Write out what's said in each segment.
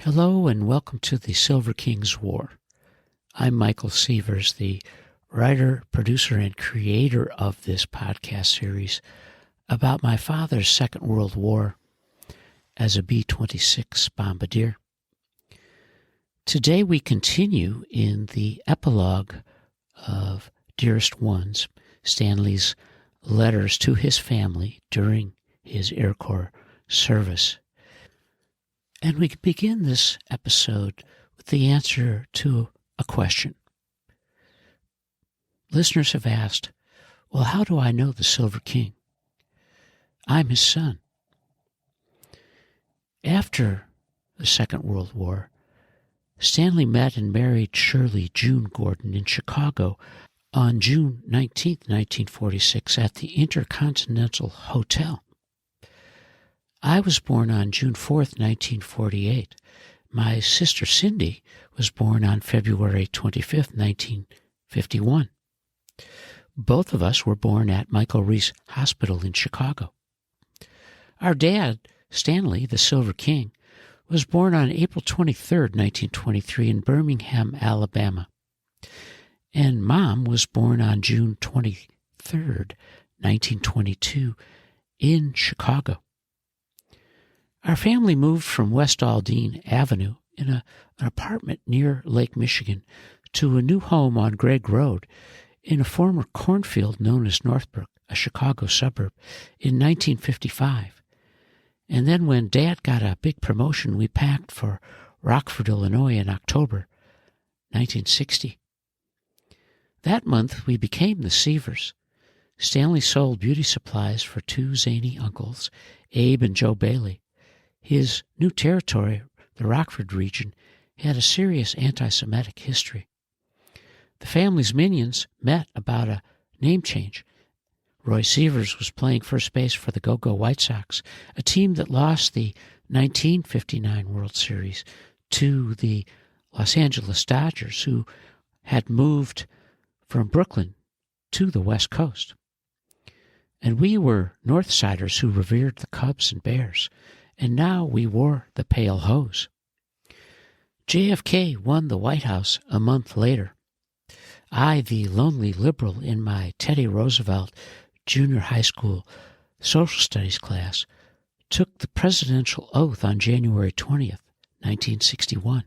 Hello and welcome to the Silver King's War. I'm Michael Sievers, the writer, producer, and creator of this podcast series about my father's Second World War as a B-26 bombardier. Today we continue in the epilogue of Dearest Ones, Stanley's letters to his family during his Air Corps service. And we begin this episode with the answer to a question. Listeners have asked, well, how do I know the Silver King? I'm his son. After the Second World War, Stanley met and married Shirley June Gordon in Chicago on June 19, 1946, at the Intercontinental Hotel. I was born on June 4th, 1948. My sister Cindy was born on February 25th, 1951. Both of us were born at Michael Reese Hospital in Chicago. Our dad, Stanley, the Silver King, was born on April 23rd, 1923 in Birmingham, Alabama. And Mom was born on June 23rd, 1922 in Chicago. Our family moved from West Aldine Avenue in an apartment near Lake Michigan to a new home on Gregg Road in a former cornfield known as Northbrook, a Chicago suburb, in 1955. And then when Dad got a big promotion, we packed for Rockford, Illinois in October 1960. That month, we became the Sievers. Stanley sold beauty supplies for two zany uncles, Abe and Joe Bailey. His new territory, the Rockford region, had a serious anti-Semitic history. The family's minions met about a name change. Roy Sievers was playing first base for the Go-Go White Sox, a team that lost the 1959 World Series to the Los Angeles Dodgers, who had moved from Brooklyn to the West Coast. And we were Northsiders who revered the Cubs and Bears, and now we wore the pale hose. JFK won the White House a month later. I, the lonely liberal in my Teddy Roosevelt junior high school social studies class, took the presidential oath on January 20th, 1961.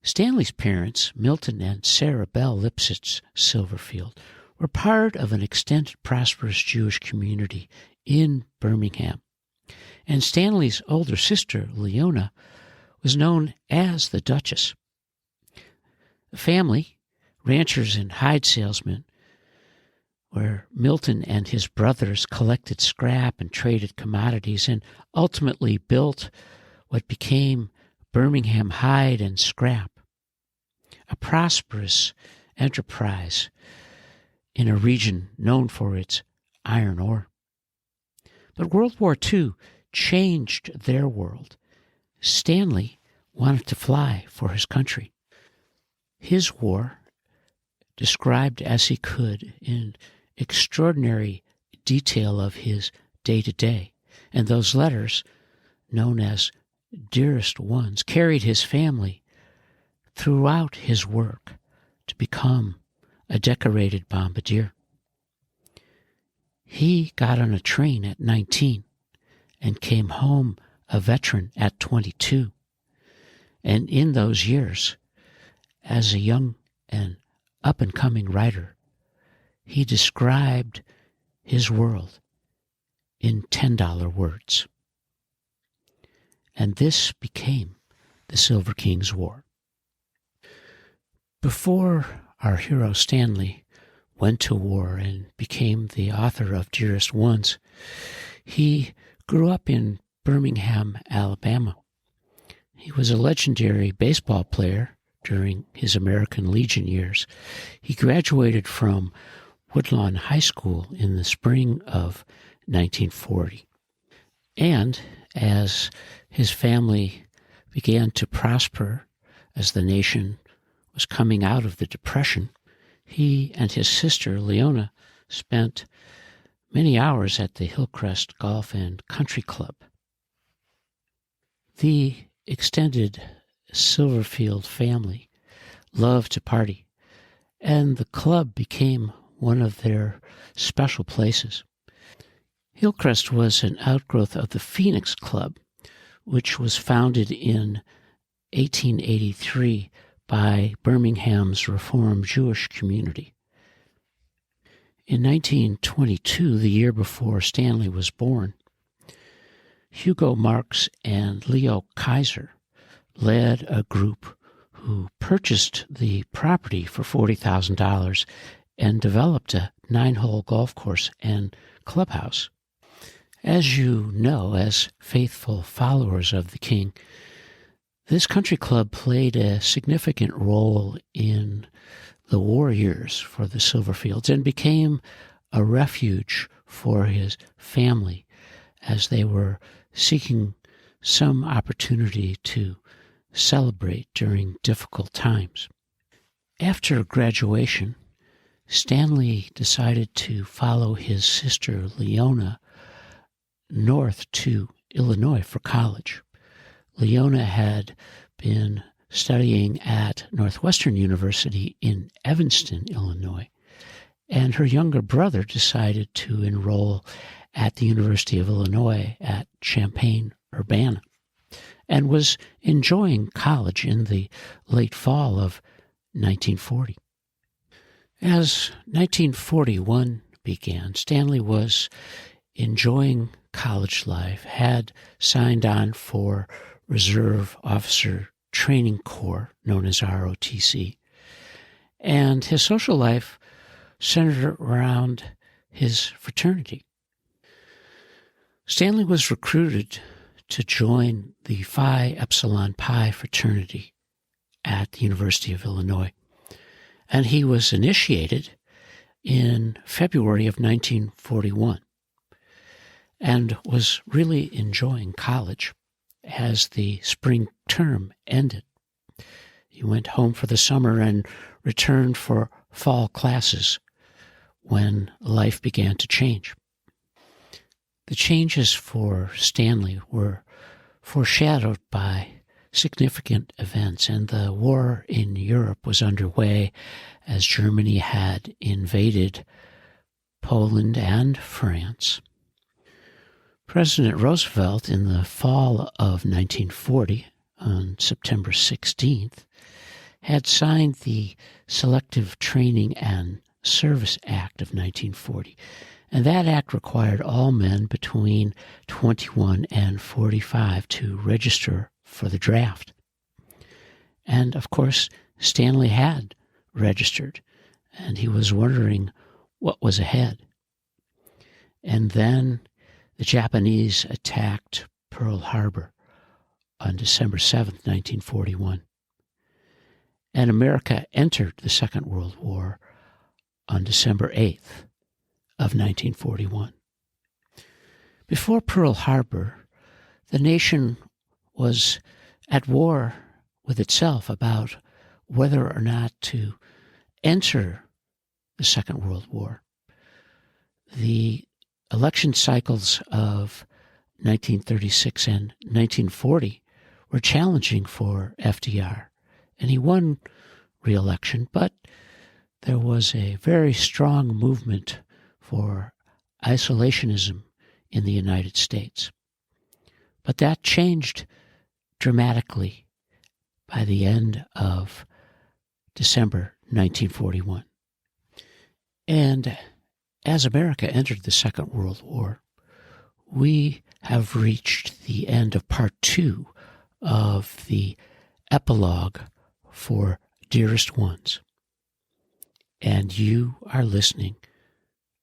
Stanley's parents, Milton and Sarah Bell Lipsitz Silverfield, were part of an extended prosperous Jewish community in Birmingham. And Stanley's older sister, Leona, was known as the Duchess. The family, ranchers and hide salesmen, where Milton and his brothers collected scrap and traded commodities and ultimately built what became Birmingham Hide and Scrap, a prosperous enterprise in a region known for its iron ore. But World War II changed their world. Stanley wanted to fly for his country. His war, described as he could in extraordinary detail of his day-to-day, and those letters, known as Dearest Ones, carried his family throughout his work to become a decorated bombardier. He got on a train at 19 and came home a veteran at 22. And in those years, as a young and up-and-coming writer, he described his world in $10 words. And this became the Silver King's War. Before our hero Stanley went to war and became the author of Dearest Ones, he grew up in Birmingham, Alabama. He was a legendary baseball player during his American Legion years. He graduated from Woodlawn High School in the spring of 1940. And as his family began to prosper, as the nation was coming out of the Depression, he and his sister, Leona, spent many hours at the Hillcrest Golf and Country Club. The extended Silverfield family loved to party, and the club became one of their special places. Hillcrest was an outgrowth of the Phoenix Club, which was founded in 1883 by Birmingham's Reform Jewish community. In 1922, the year before Stanley was born, Hugo Marx and Leo Kaiser led a group who purchased the property for $40,000 and developed a 9-hole golf course and clubhouse. As you know, as faithful followers of the king, this country club played a significant role in the war years for the Silverfields and became a refuge for his family as they were seeking some opportunity to celebrate during difficult times. After graduation, Stanley decided to follow his sister Leona north to Illinois for college. Leona had been studying at Northwestern University in Evanston, Illinois, and her younger brother decided to enroll at the University of Illinois at Champaign-Urbana and was enjoying college in the late fall of 1940. As 1941 began, Stanley was enjoying college life, had signed on for Reserve Officer Training Corps, known as ROTC, and his social life centered around his fraternity. Stanley was recruited to join the Phi Epsilon Pi fraternity at the University of Illinois, and he was initiated in February of 1941 and was really enjoying college as the spring term ended. He went home for the summer and returned for fall classes when life began to change. The changes for Stanley were foreshadowed by significant events, and the war in Europe was underway as Germany had invaded Poland and France. President Roosevelt, in the fall of 1940, on September 16th, had signed the Selective Training and Service Act of 1940, and that act required all men between 21 and 45 to register for the draft. And, of course, Stanley had registered, and he was wondering what was ahead. And then the Japanese attacked Pearl Harbor on December 7th, 1941. And America entered the Second World War on December 8th of 1941. Before Pearl Harbor, the nation was at war with itself about whether or not to enter the Second World War. The election cycles of 1936 and 1940 were challenging for FDR, and he won re-election, but there was a very strong movement for isolationism in the United States. But that changed dramatically by the end of December 1941. And as America entered the Second World War, we have reached the end of part 2 of the epilogue for Dearest Ones. And you are listening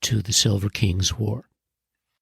to the Silver King's War.